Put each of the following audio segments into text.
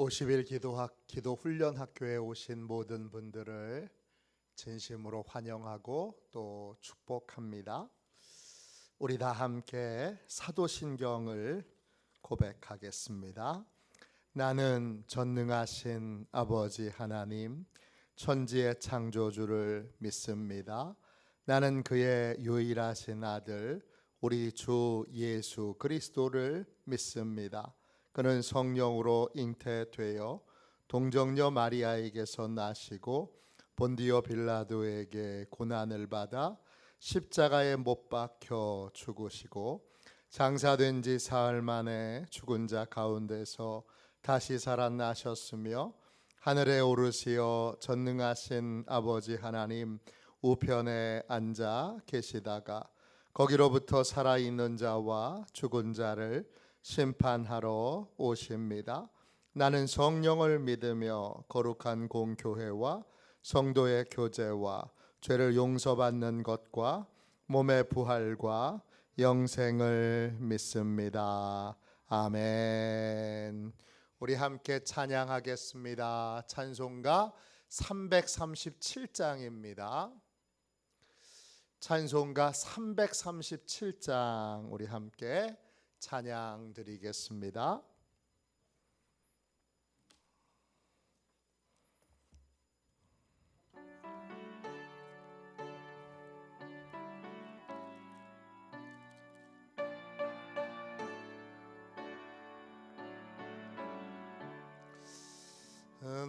50일 기도 훈련 학교에 오신 모든 분들을 진심으로 환영하고 또 축복합니다. 우리 다 함께 사도신경을 고백하겠습니다. 나는 전능하신 아버지 하나님, 천지의 창조주를 믿습니다. 나는 그의 유일하신 아들 우리 주 예수 그리스도를 믿습니다. 그는 성령으로 잉태되어 동정녀 마리아에게서 나시고 본디오 빌라도에게 고난을 받아 십자가에 못 박혀 죽으시고 장사된 지 사흘 만에 죽은 자 가운데서 다시 살아나셨으며 하늘에 오르시어 전능하신 아버지 하나님 우편에 앉아 계시다가 거기로부터 살아있는 자와 죽은 자를 심판하러 오십니다. 나는 성령을 믿으며 거룩한 공교회와 성도의 교제와 죄를 용서받는 것과 몸의 부활과 영생을 믿습니다. 아멘. 우리 함께 찬양하겠습니다. 찬송가 337장입니다. 찬송가 337장 우리 함께 찬양 드리겠습니다.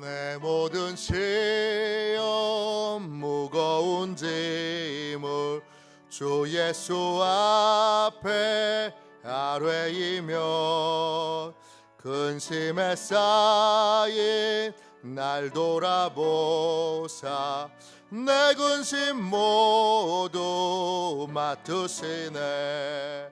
내 모든 시험 무거운 짐을 주 예수 앞에 아뢰이며 근심에 쌓인 날 돌아보사 내 근심 모두 맡으시네.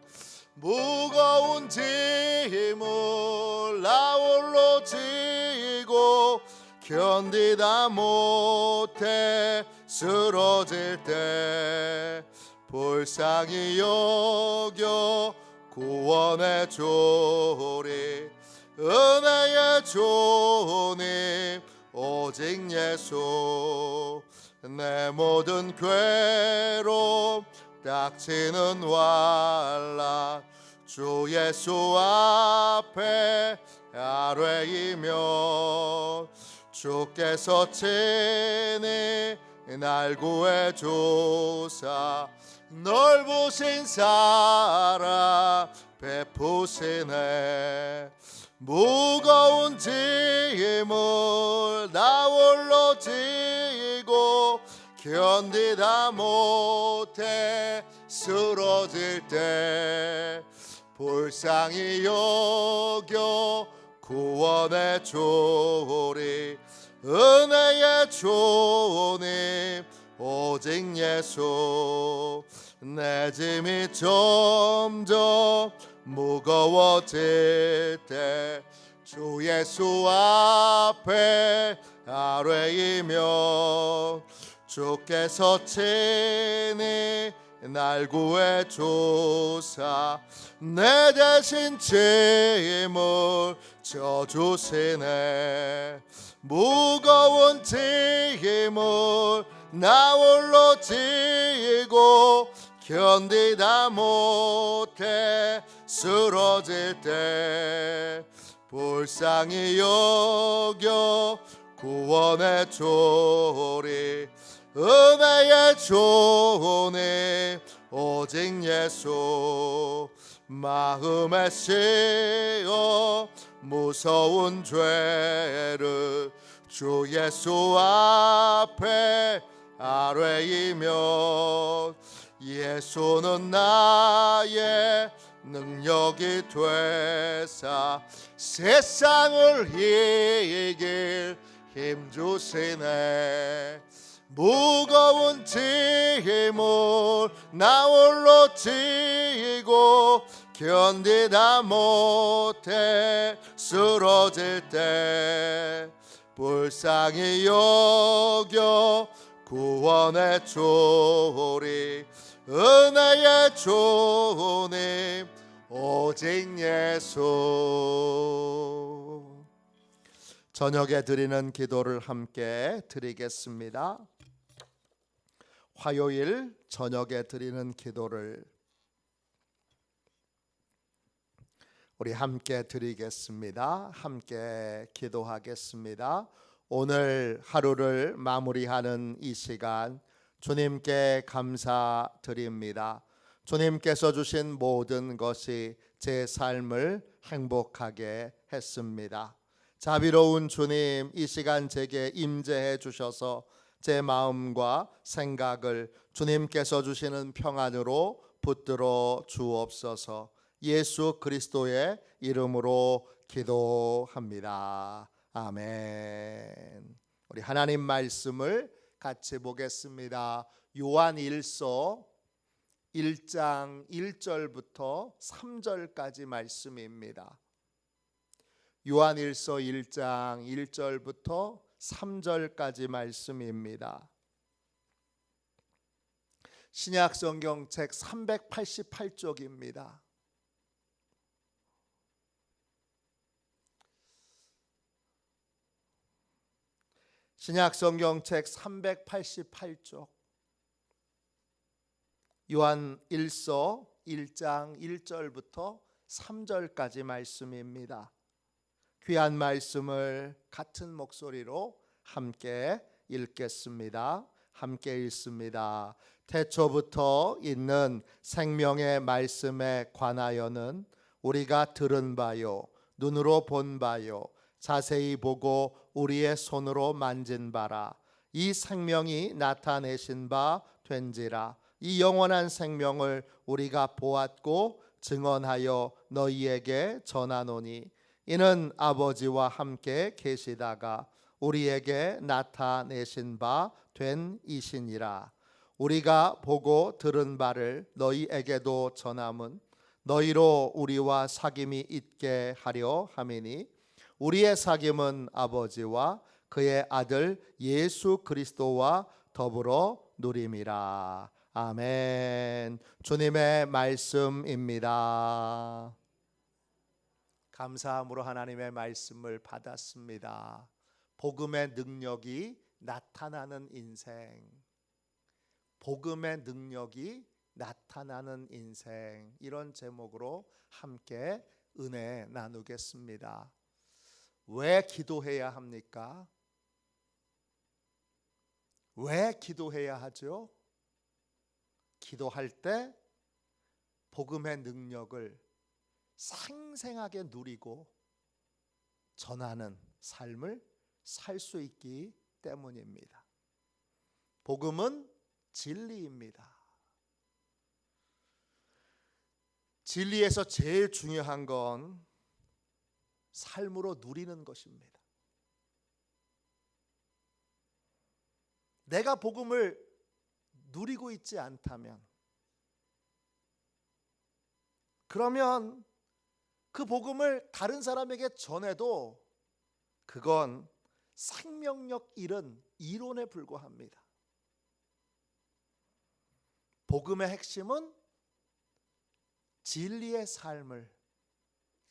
무거운 짐을 나 홀로 지고 견디다 못해 쓰러질 때 불쌍히 여겨 구원의 조리 은혜의 주님 오직 예수 내 모든 괴로움 닥치는 환난 주 예수 앞에 아뢰이며 주께서 친히 날 구해 주사 넓으신 사랑 베푸시네. 무거운 짐을 나 홀로 지고 견디다 못해 쓰러질 때 불쌍히 여겨 구원의 조리 은혜의 주님 오직 예수 내 짐이 점점 무거워질 때 주 예수 앞에 아뢰이며 주께서 친히 날 구해 주사 내 대신 짐을 져주시네. 무거운 짐을 나 홀로 지고 견디다 못해 쓰러질 때 불쌍히 여겨 구원의 조리 은혜의 주님 오직 예수 마음에 씌어 무서운 죄를 주 예수 앞에 아뢰이며 예수는 나의 능력이 되사 세상을 이길 힘 주시네. 무거운 짐을 나 홀로 지고 견디다 못해 쓰러질 때 불쌍히 여겨 구원의 조리 은혜의 주님 오직 예수 저녁에 드리는 기도를 함께 드리겠습니다. 화요일 저녁에 드리는 기도를 우리 함께 드리겠습니다. 함께 기도하겠습니다. 오늘 하루를 마무리하는 이 시간 주님께 감사드립니다. 주님께서 주신 모든 것이 제 삶을 행복하게 했습니다. 자비로운 주님, 이 시간 제게 임재해 주셔서 제 마음과 생각을 주님께서 주시는 평안으로 붙들어 주옵소서. 예수 그리스도의 이름으로 기도합니다. 아멘. 우리 하나님 말씀을 같이 보겠습니다. 요한일서 1장 1절부터 3절까지 말씀입니다. 요한일서 1장 1절부터 3절까지 말씀입니다. 신약성경책 388쪽입니다. 신약성경책 388쪽 요한일서 1장 1절부터 3절까지 말씀입니다. 귀한 말씀을 같은 목소리로 함께 읽겠습니다. 함께 읽습니다. 태초부터 있는 생명의 말씀에 관하여는 우리가 들은 바요, 눈으로 본 바요, 자세히 보고 우리의 손으로 만진 바라. 이 생명이 나타내신 바 된지라. 이 영원한 생명을 우리가 보았고 증언하여 너희에게 전하노니 이는 아버지와 함께 계시다가 우리에게 나타내신 바 된 이시니라. 우리가 보고 들은 바를 너희에게도 전함은 너희로 우리와 사귐이 있게 하려 함이니 우리의 사귐은 아버지와 그의 아들 예수 그리스도와 더불어 누림이라. 아멘. 주님의 말씀입니다. 감사함으로 하나님의 말씀을 받았습니다. 복음의 능력이 나타나는 인생. 복음의 능력이 나타나는 인생. 이런 제목으로 함께 은혜 나누겠습니다. 왜 기도해야 합니까? 왜 기도해야 하죠? 기도할 때 복음의 능력을 생생하게 누리고 전하는 삶을 살 수 있기 때문입니다. 복음은 진리입니다. 진리에서 제일 중요한 건 삶으로 누리는 것입니다. 내가 복음을 누리고 있지 않다면, 그러면 그 복음을 다른 사람에게 전해도 그건 생명력 잃은 이론에 불과합니다. 복음의 핵심은 진리의 삶을,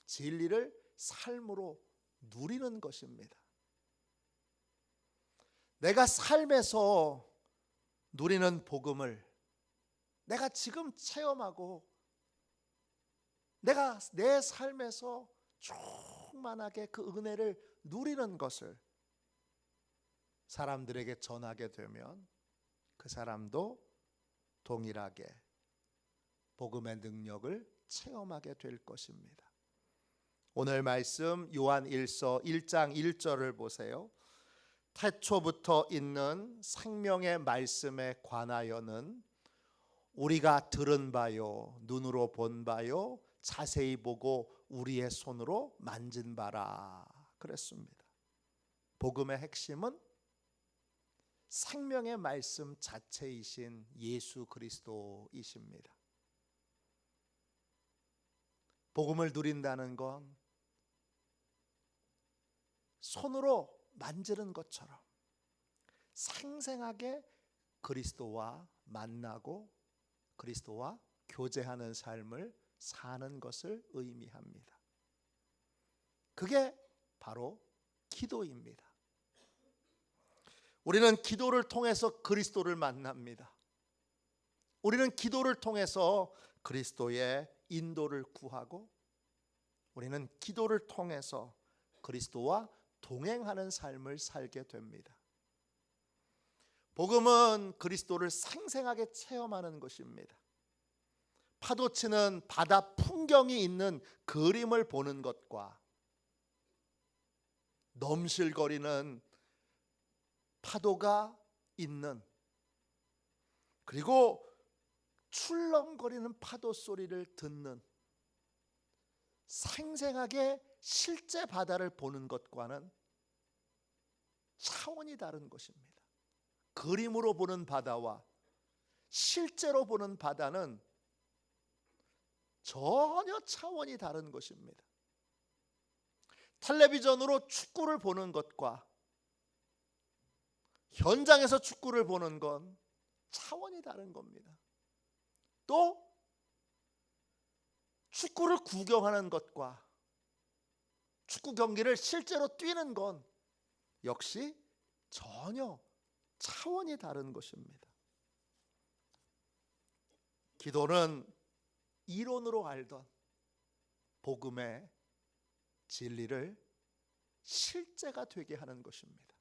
진리를 삶으로 누리는 것입니다. 내가 삶에서 누리는 복음을 내가 지금 체험하고 내가 내 삶에서 충만하게 그 은혜를 누리는 것을 사람들에게 전하게 되면 그 사람도 동일하게 복음의 능력을 체험하게 될 것입니다. 오늘 말씀 요한일서 1장 1절을 보세요. 태초부터 있는 생명의 말씀에 관하여는 우리가 들은 바요, 눈으로 본 바요, 자세히 보고 우리의 손으로 만진 바라 그랬습니다. 복음의 핵심은 생명의 말씀 자체이신 예수 그리스도이십니다. 복음을 누린다는 건 손으로 만지는 것처럼 생생하게 그리스도와 만나고 그리스도와 교제하는 삶을 사는 것을 의미합니다. 그게 바로 기도입니다. 우리는 기도를 통해서 그리스도를 만납니다. 우리는 기도를 통해서 그리스도의 인도를 구하고, 우리는 기도를 통해서 그리스도와 동행하는 삶을 살게 됩니다. 복음은 그리스도를 생생하게 체험하는 것입니다. 파도치는 바다 풍경이 있는 그림을 보는 것과 넘실거리는 파도가 있는, 그리고 출렁거리는 파도 소리를 듣는, 생생하게 실제 바다를 보는 것과는 차원이 다른 것입니다. 그림으로 보는 바다와 실제로 보는 바다는 전혀 차원이 다른 것입니다. 텔레비전으로 축구를 보는 것과 현장에서 축구를 보는 건 차원이 다른 겁니다. 또 축구를 구경하는 것과 축구 경기를 실제로 뛰는 건 역시 전혀 차원이 다른 것입니다. 기도는 이론으로 알던 복음의 진리를 실제가 되게 하는 것입니다.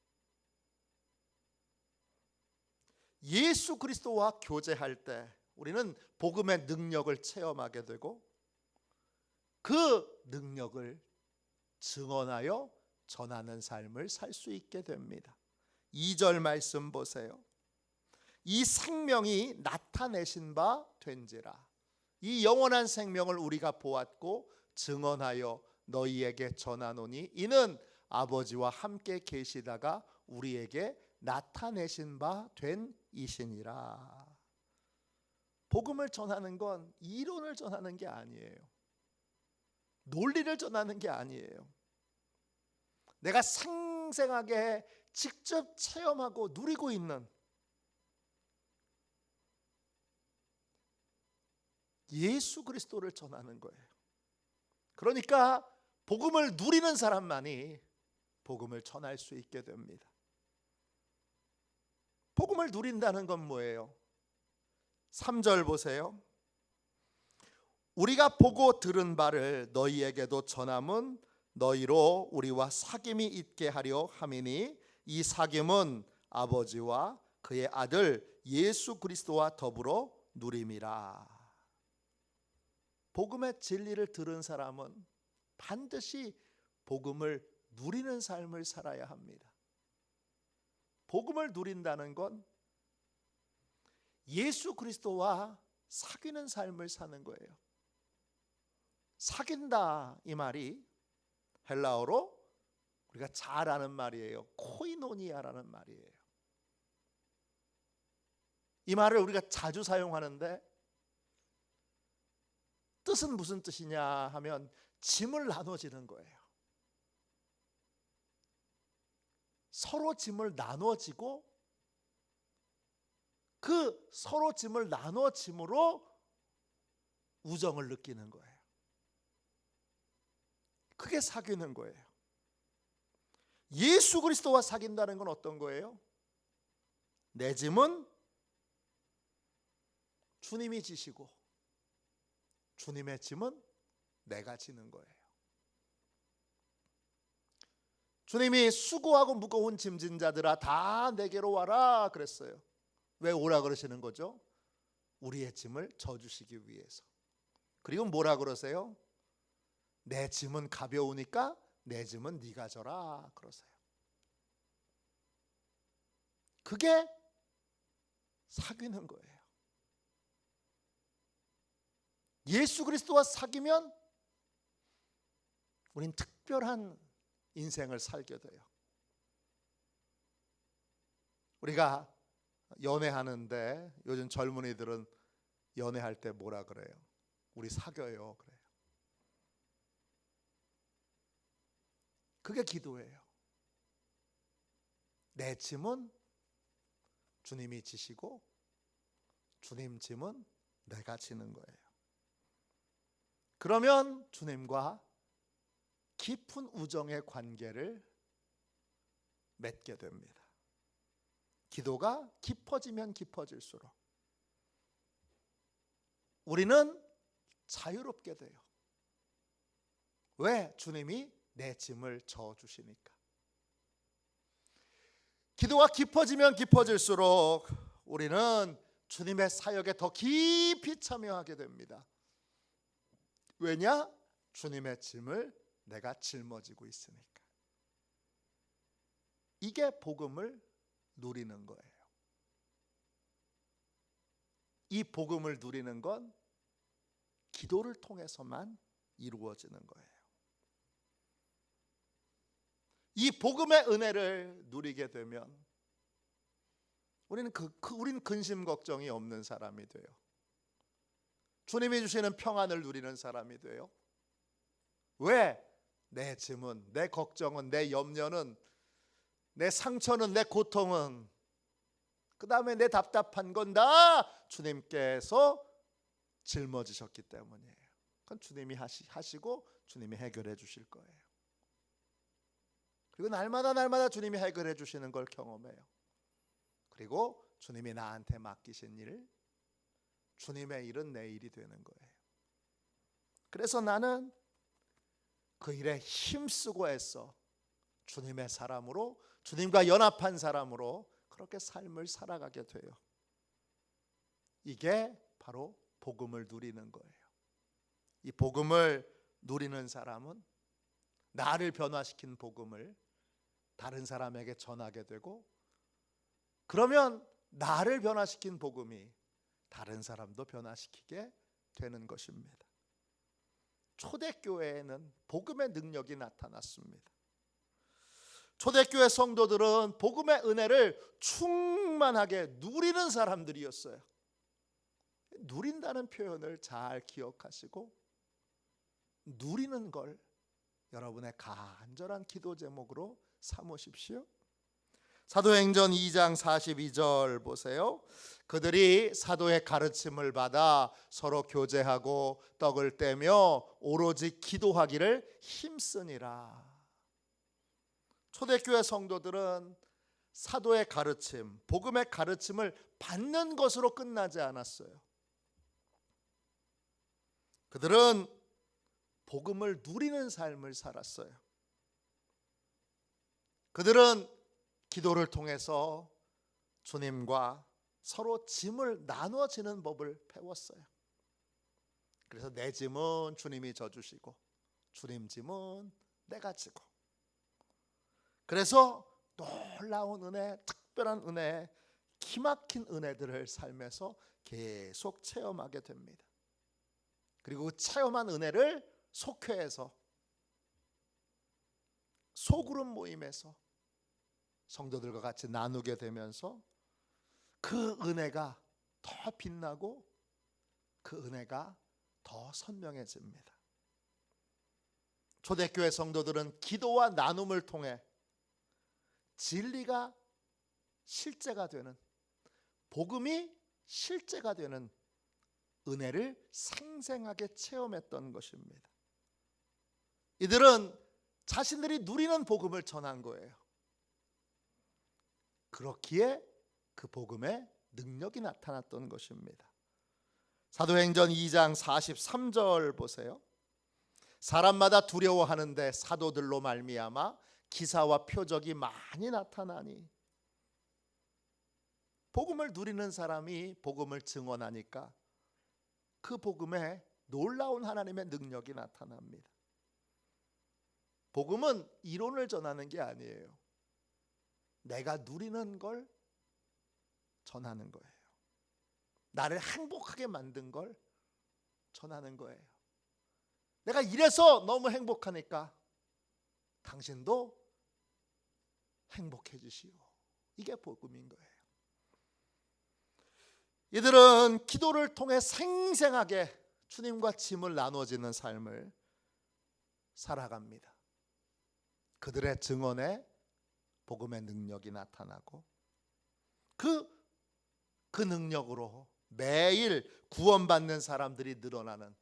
예수 그리스도와 교제할 때 우리는 복음의 능력을 체험하게 되고, 그 능력을 증언하여 전하는 삶을 살 수 있게 됩니다. 2절 말씀 보세요. 이 생명이 나타내신 바 된지라. 이 영원한 생명을 우리가 보았고 증언하여 너희에게 전하노니 이는 아버지와 함께 계시다가 우리에게 나타내신 바 된 이시니라. 복음을 전하는 건 이론을 전하는 게 아니에요. 논리를 전하는 게 아니에요. 내가 생생하게 직접 체험하고 누리고 있는 예수 그리스도를 전하는 거예요. 그러니까 복음을 누리는 사람만이 복음을 전할 수 있게 됩니다. 복음을 누린다는 건 뭐예요? 3절 보세요. 우리가 보고 들은 바를 너희에게도 전함은 너희로 우리와 사귐이 있게 하려 함이니 이 사귐은 아버지와 그의 아들 예수 그리스도와 더불어 누림이라. 복음의 진리를 들은 사람은 반드시 복음을 누리는 삶을 살아야 합니다. 복음을 누린다는 건 예수 그리스도와 사귀는 삶을 사는 거예요. 사귄다 이 말이 헬라어로 우리가 잘 아는 말이에요. 코이노니아라는 말이에요. 이 말을 우리가 자주 사용하는데 뜻은 무슨 뜻이냐 하면 짐을 나눠지는 거예요. 서로 짐을 나눠지고 그 서로 짐을 나눠짐으로 우정을 느끼는 거예요. 그게 사귀는 거예요. 예수 그리스도와 사귄다는 건 어떤 거예요? 내 짐은 주님이 지시고 주님의 짐은 내가 지는 거예요. 주님이 수고하고 무거운 짐진 자들아 다 내게로 와라 그랬어요. 왜 오라 그러시는 거죠? 우리의 짐을 져주시기 위해서. 그리고 뭐라 그러세요? 내 짐은 가벼우니까 내 짐은 네가 져라 그러세요. 그게 사귀는 거예요. 예수 그리스도와 사귀면 우린 특별한 인생을 살게 돼요. 우리가 연애하는데 요즘 젊은이들은 연애할 때 뭐라 그래요? 우리 사겨요 그래요. 그게 기도예요. 내 짐은 주님이 지시고 주님 짐은 내가 지는 거예요. 그러면 주님과 깊은 우정의 관계를 맺게 됩니다. 기도가 깊어지면 깊어질수록 우리는 자유롭게 돼요. 왜? 주님이 내 짐을 져주시니까. 기도가 깊어지면 깊어질수록 우리는 주님의 사역에 더 깊이 참여하게 됩니다. 왜냐? 주님의 짐을 내가 짊어지고 있으니까. 이게 복음을 누리는 거예요. 이 복음을 누리는 건 기도를 통해서만 이루어지는 거예요. 이 복음의 은혜를 누리게 되면 우리는 근심 걱정이 없는 사람이 돼요. 주님이 주시는 평안을 누리는 사람이 돼요. 왜? 내 짐은, 내 걱정은, 내 염려는, 내 상처는, 내 고통은, 그 다음에 내 답답한 건 다 주님께서 짊어지셨기 때문이에요. 그건 주님이 하시고 주님이 해결해 주실 거예요. 그리고 날마다 주님이 해결해 주시는 걸 경험해요. 그리고 주님이 나한테 맡기신 일, 주님의 일은 내 일이 되는 거예요. 그래서 나는 그 일에 힘쓰고 애써 주님의 사람으로, 주님과 연합한 사람으로 그렇게 삶을 살아가게 돼요. 이게 바로 복음을 누리는 거예요. 이 복음을 누리는 사람은 나를 변화시킨 복음을 다른 사람에게 전하게 되고, 그러면 나를 변화시킨 복음이 다른 사람도 변화시키게 되는 것입니다. 초대교회에는 복음의 능력이 나타났습니다. 초대교회 성도들은 복음의 은혜를 충만하게 누리는 사람들이었어요. 누린다는 표현을 잘 기억하시고 누리는 걸 여러분의 간절한 기도 제목으로 삼으십시오. 사도행전 2장 42절 보세요. 그들이 사도의 가르침을 받아 서로 교제하고 떡을 떼며 오로지 기도하기를 힘쓰니라. 초대교회 성도들은 사도의 가르침, 복음의 가르침을 받는 것으로 끝나지 않았어요. 그들은 복음을 누리는 삶을 살았어요. 그들은 기도를 통해서 주님과 서로 짐을 나눠지는 법을 배웠어요. 그래서 내 짐은 주님이 져주시고 주님 짐은 내가 지고, 그래서 놀라운 은혜, 특별한 은혜, 기막힌 은혜들을 삶에서 계속 체험하게 됩니다. 그리고 체험한 은혜를 속회에서, 소그룹 모임에서 성도들과 같이 나누게 되면서 그 은혜가 더 빛나고 그 은혜가 더 선명해집니다. 초대교회 성도들은 기도와 나눔을 통해 진리가 실제가 되는, 복음이 실제가 되는 은혜를 생생하게 체험했던 것입니다. 이들은 자신들이 누리는 복음을 전한 거예요. 그렇기에 그 복음의 능력이 나타났던 것입니다. 사도행전 2장 43절 보세요. 사람마다 두려워하는데 사도들로 말미암아 기사와 표적이 많이 나타나니. 복음을 누리는 사람이 복음을 증언하니까 그 복음에 놀라운 하나님의 능력이 나타납니다. 복음은 이론을 전하는 게 아니에요. 내가 누리는 걸 전하는 거예요. 나를 행복하게 만든 걸 전하는 거예요. 내가 이래서 너무 행복하니까 당신도 행복해지시오. 이게 복음인 거예요. 이들은 기도를 통해 생생하게 주님과 짐을 나눠지는 삶을 살아갑니다. 그들의 증언에 복음의 능력이 나타나고 그 능력으로 매일 구원받는 사람들이 늘어나는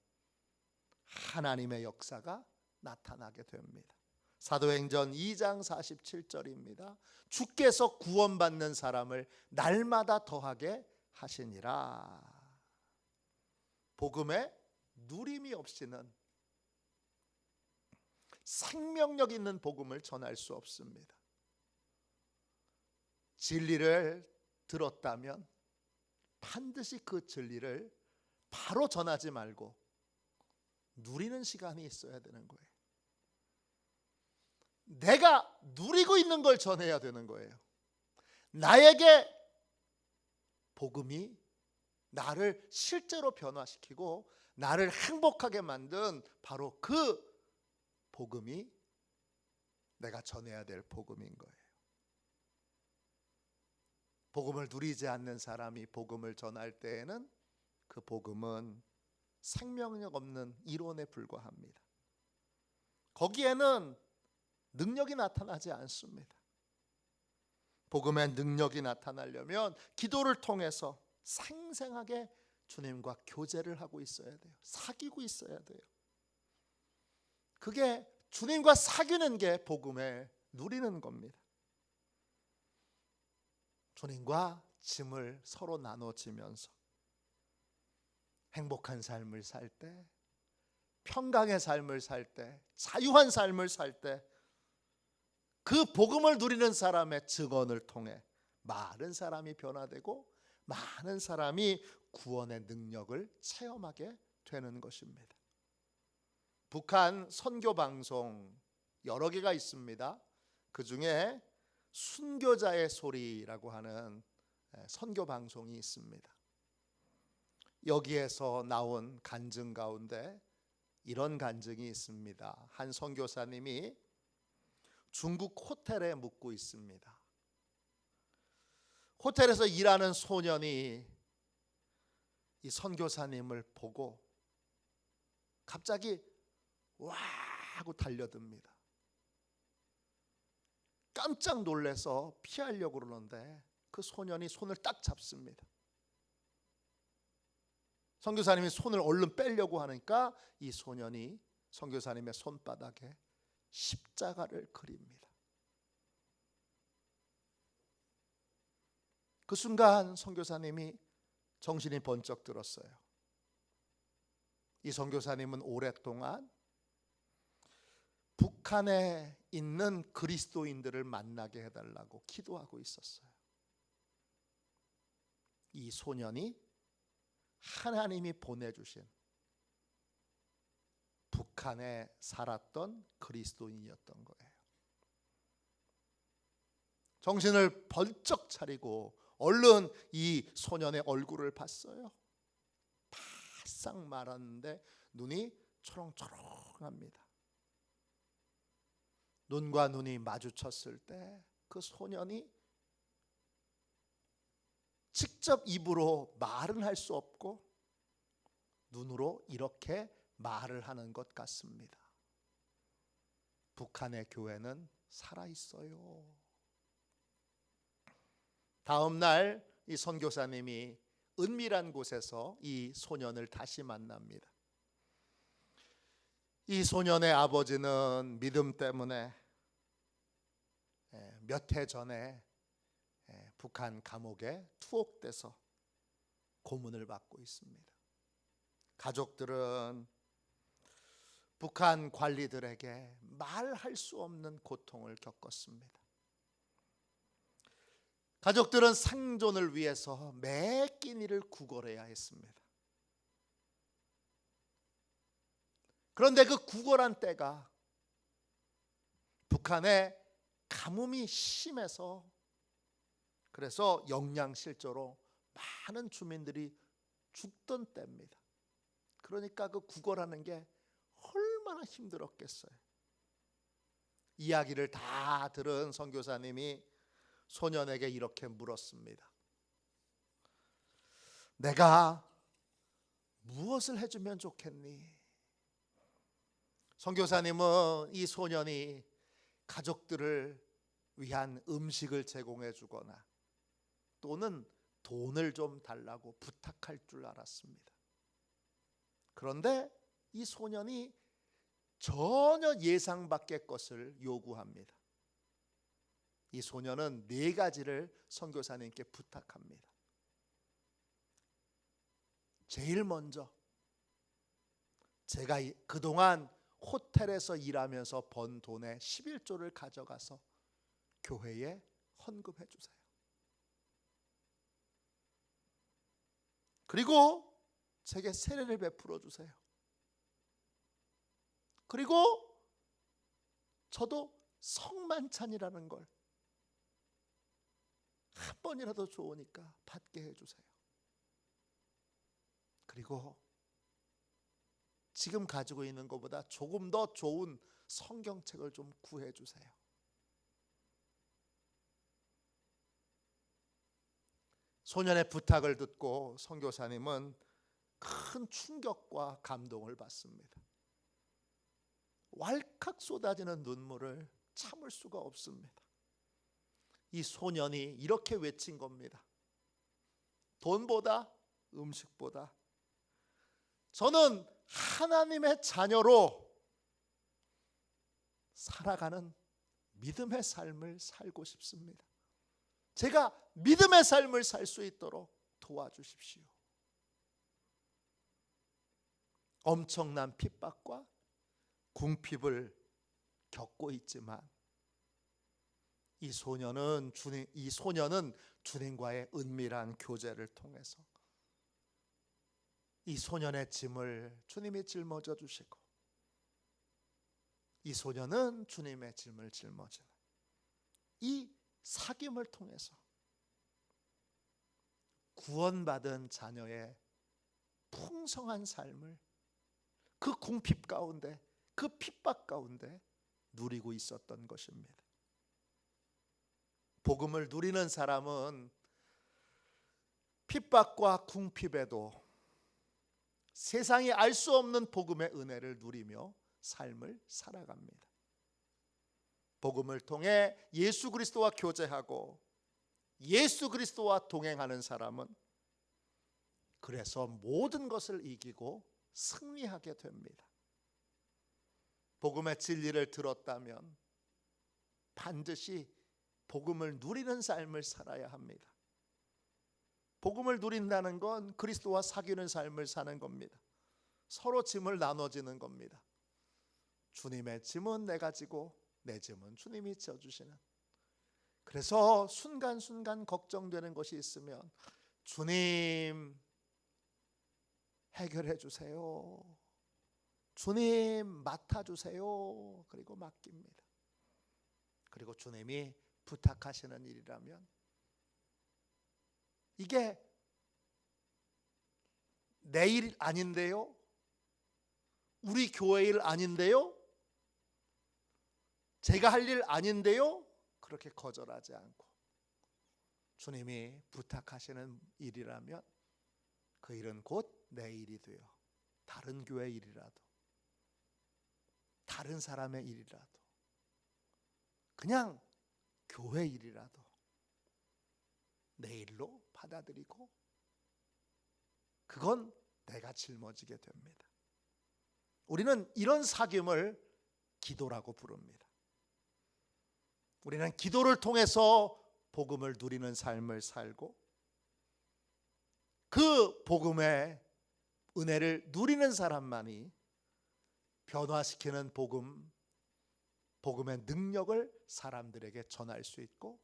하나님의 역사가 나타나게 됩니다. 사도행전 2장 47절입니다. 주께서 구원받는 사람을 날마다 더하게 하시니라. 복음의 누림이 없이는 생명력 있는 복음을 전할 수 없습니다. 진리를 들었다면 반드시 그 진리를 바로 전하지 말고 누리는 시간이 있어야 되는 거예요. 내가 누리고 있는 걸 전해야 되는 거예요. 나에게 복음이 나를 실제로 변화시키고 나를 행복하게 만든 바로 그 복음이 내가 전해야 될 복음인 거예요. 복음을 누리지 않는 사람이 복음을 전할 때에는 그 복음은 생명력 없는 이론에 불과합니다. 거기에는 능력이 나타나지 않습니다. 복음의 능력이 나타나려면 기도를 통해서 생생하게 주님과 교제를 하고 있어야 돼요. 사귀고 있어야 돼요. 그게 주님과 사귀는 게 복음에 누리는 겁니다. 주님과 짐을 서로 나눠지면서 행복한 삶을 살 때, 평강의 삶을 살 때, 자유한 삶을 살 때 그 복음을 누리는 사람의 증언을 통해 많은 사람이 변화되고 많은 사람이 구원의 능력을 체험하게 되는 것입니다. 북한 선교 방송 여러 개가 있습니다. 그 중에 순교자의 소리라고 하는 선교 방송이 있습니다. 여기에서 나온 간증 가운데 이런 간증이 있습니다. 한 선교사님이 중국 호텔에 묵고 있습니다. 호텔에서 일하는 소년이 이 선교사님을 보고 갑자기 와 하고 달려듭니다. 깜짝 놀라서 피하려고 그러는데 그 소년이 손을 딱 잡습니다. 선교사님이 손을 얼른 빼려고 하니까 이 소년이 선교사님의 손바닥에 십자가를 그립니다. 그 순간 선교사님이 정신이 번쩍 들었어요. 이 선교사님은 오랫동안 북한에 있는 그리스도인들을 만나게 해달라고 기도하고 있었어요. 이 소년이 하나님이 보내주신 북한에 살았던 그리스도인이었던 거예요. 정신을 번쩍 차리고 얼른 이 소년의 얼굴을 봤어요. 바싹 말았는데 눈이 초롱초롱합니다. 눈과 눈이 마주쳤을 때 그 소년이 직접 입으로 말은 할 수 없고 눈으로 이렇게 말을 하는 것 같습니다. 북한의 교회는 살아있어요. 다음 날 이 선교사님이 은밀한 곳에서 이 소년을 다시 만납니다. 이 소년의 아버지는 믿음 때문에 몇 해 전에 북한 감옥에 투옥돼서 고문을 받고 있습니다. 가족들은 북한 관리들에게 말할 수 없는 고통을 겪었습니다. 가족들은 생존을 위해서 매 끼니를 구걸해야 했습니다. 그런데 그 구걸한 때가 북한의 가뭄이 심해서 그래서 영양실조로 많은 주민들이 죽던 때입니다. 그러니까 그 구걸하는 게 얼마나 힘들었겠어요. 이야기를 다 들은 선교사님이 소년에게 이렇게 물었습니다. 내가 무엇을 해주면 좋겠니? 선교사님은 이 소년이 가족들을 위한 음식을 제공해 주거나 또는 돈을 좀 달라고 부탁할 줄 알았습니다. 그런데 이 소년이 전혀 예상 밖의 것을 요구합니다. 이 소녀는 4가지를 선교사님께 부탁합니다. 제일 먼저, 제가 그동안 호텔에서 일하면서 번 돈의 11조를 가져가서 교회에 헌금해 주세요. 그리고 제게 세례를 베풀어 주세요. 그리고 저도 성만찬이라는 걸 한 번이라도 좋으니까 받게 해주세요. 그리고 지금 가지고 있는 것보다 조금 더 좋은 성경책을 좀 구해주세요. 소년의 부탁을 듣고 선교사님은 큰 충격과 감동을 받습니다. 왈칵 쏟아지는 눈물을 참을 수가 없습니다. 이 소년이 이렇게 외친 겁니다. 돈보다 음식보다 저는 하나님의 자녀로 살아가는 믿음의 삶을 살고 싶습니다. 제가 믿음의 삶을 살 수 있도록 도와주십시오. 엄청난 핍박과 궁핍을 겪고 있지만 이 소년은 주님과의 은밀한 교제를 통해서 이 소년의 짐을 주님이 짊어져 주시고 이 소년은 주님의 짐을 짊어지는 이 사귐을 통해서 구원받은 자녀의 풍성한 삶을 그 궁핍 가운데, 그 핍박 가운데 누리고 있었던 것입니다. 복음을 누리는 사람은 핍박과 궁핍에도 세상이 알 수 없는 복음의 은혜를 누리며 삶을 살아갑니다. 복음을 통해 예수 그리스도와 교제하고 예수 그리스도와 동행하는 사람은 그래서 모든 것을 이기고 승리하게 됩니다. 복음의 진리를 들었다면 반드시 복음을 누리는 삶을 살아야 합니다. 복음을 누린다는 건 그리스도와 사귀는 삶을 사는 겁니다. 서로 짐을 나눠지는 겁니다. 주님의 짐은 내가 지고 내 짐은 주님이 져주시는. 그래서 순간순간 걱정되는 것이 있으면 주님 해결해 주세요. 주님 맡아주세요. 그리고 맡깁니다. 그리고 주님이 부탁하시는 일이라면 이게 내 일 아닌데요? 우리 교회 일 아닌데요? 제가 할 일 아닌데요? 그렇게 거절하지 않고 주님이 부탁하시는 일이라면 그 일은 곧 내 일이 되어 다른 교회 일이라도 다른 사람의 일이라도 그냥 교회 일이라도 내 일로 받아들이고 그건 내가 짊어지게 됩니다. 우리는 이런 사귐을 기도라고 부릅니다. 우리는 기도를 통해서 복음을 누리는 삶을 살고 그 복음의 은혜를 누리는 사람만이 변화시키는 복음의 능력을 사람들에게 전할 수 있고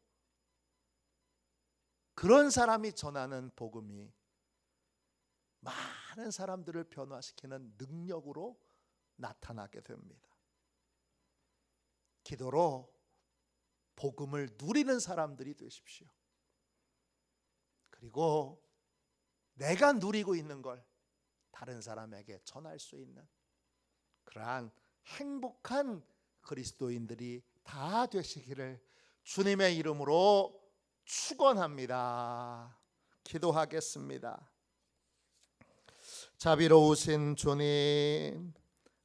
그런 사람이 전하는 복음이 많은 사람들을 변화시키는 능력으로 나타나게 됩니다. 기도로 복음을 누리는 사람들이 되십시오. 그리고 내가 누리고 있는 걸 다른 사람에게 전할 수 있는 그러한 행복한 그리스도인들이 다 되시기를 주님의 이름으로 축원합니다. 기도하겠습니다. 자비로우신 주님,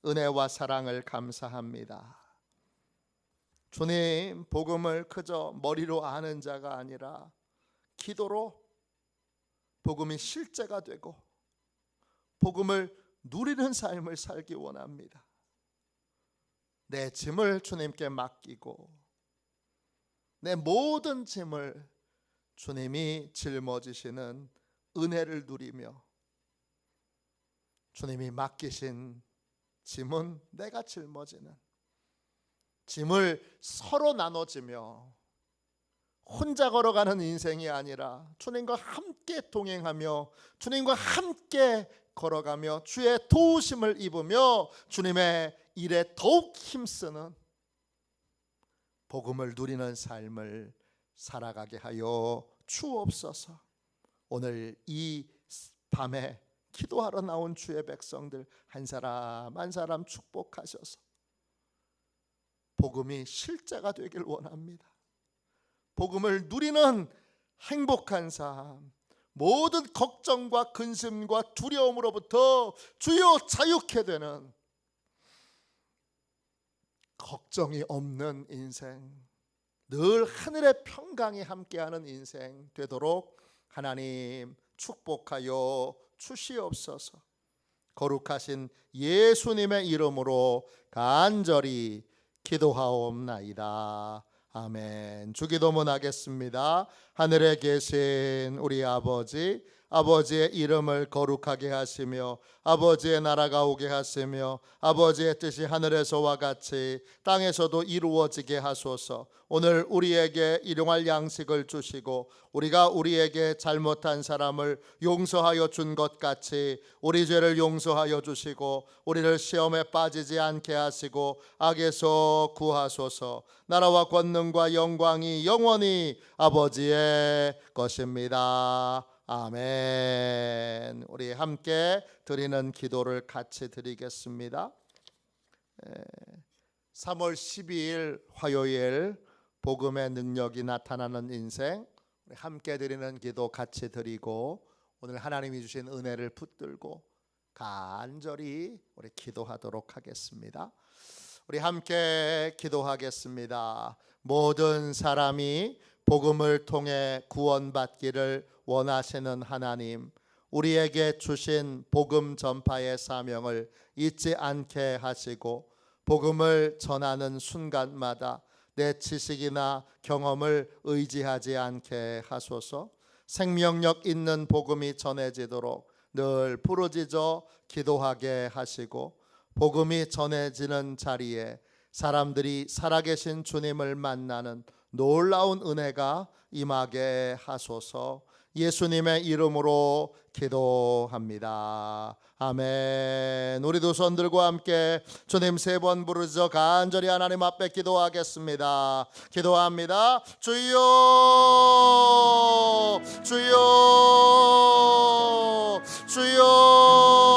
은혜와 사랑을 감사합니다. 주님, 복음을 그저 머리로 아는 자가 아니라 기도로 복음이 실제가 되고 복음을 누리는 삶을 살기 원합니다. 내 짐을 주님께 맡기고 내 모든 짐을 주님이 짊어지시는 은혜를 누리며 주님이 맡기신 짐은 내가 짊어지는 짐을 서로 나눠지며 혼자 걸어가는 인생이 아니라 주님과 함께 동행하며 주님과 함께 걸어가며 주의 도우심을 입으며 주님의 일에 더욱 힘쓰는 복음을 누리는 삶을 살아가게 하여 주옵소서. 오늘 이 밤에 기도하러 나온 주의 백성들 한 사람 한 사람 축복하셔서 복음이 실제가 되길 원합니다. 복음을 누리는 행복한 삶, 모든 걱정과 근심과 두려움으로부터 주여 자유케 되는 걱정이 없는 인생, 늘 하늘의 평강이 함께하는 인생 되도록 하나님 축복하여 주시옵소서. 거룩하신 예수님의 이름으로 간절히 기도하옵나이다. 아멘. 주기도문 하겠습니다. 하늘에 계신 우리 아버지, 아버지의 이름을 거룩하게 하시며 아버지의 나라가 오게 하시며 아버지의 뜻이 하늘에서와 같이 땅에서도 이루어지게 하소서. 오늘 우리에게 일용할 양식을 주시고 우리가 우리에게 잘못한 사람을 용서하여 준 것 같이 우리 죄를 용서하여 주시고 우리를 시험에 빠지지 않게 하시고 악에서 구하소서. 나라와 권능과 영광이 영원히 아버지의 것입니다. 아멘. 우리 함께 드리는 기도를 같이 드리겠습니다. 3월 12일 화요일 복음의 능력이 나타나는 인생, 우리 함께 드리는 기도 같이 드리고 오늘 하나님이 주신 은혜를 붙들고 간절히 우리 기도하도록 하겠습니다. 우리 함께 기도하겠습니다. 모든 사람이 복음을 통해 구원받기를 원하시는 하나님, 우리에게 주신 복음 전파의 사명을 잊지 않게 하시고 복음을 전하는 순간마다 내 지식이나 경험을 의지하지 않게 하소서. 생명력 있는 복음이 전해지도록 늘 부르짖어 기도하게 하시고 복음이 전해지는 자리에 사람들이 살아계신 주님을 만나는 놀라운 은혜가 임하게 하소서. 예수님의 이름으로 기도합니다. 아멘. 우리 두 손 들고 함께 주님 3번 부르짖어 간절히 하나님 앞에 기도하겠습니다. 기도합니다. 주여, 주여, 주여.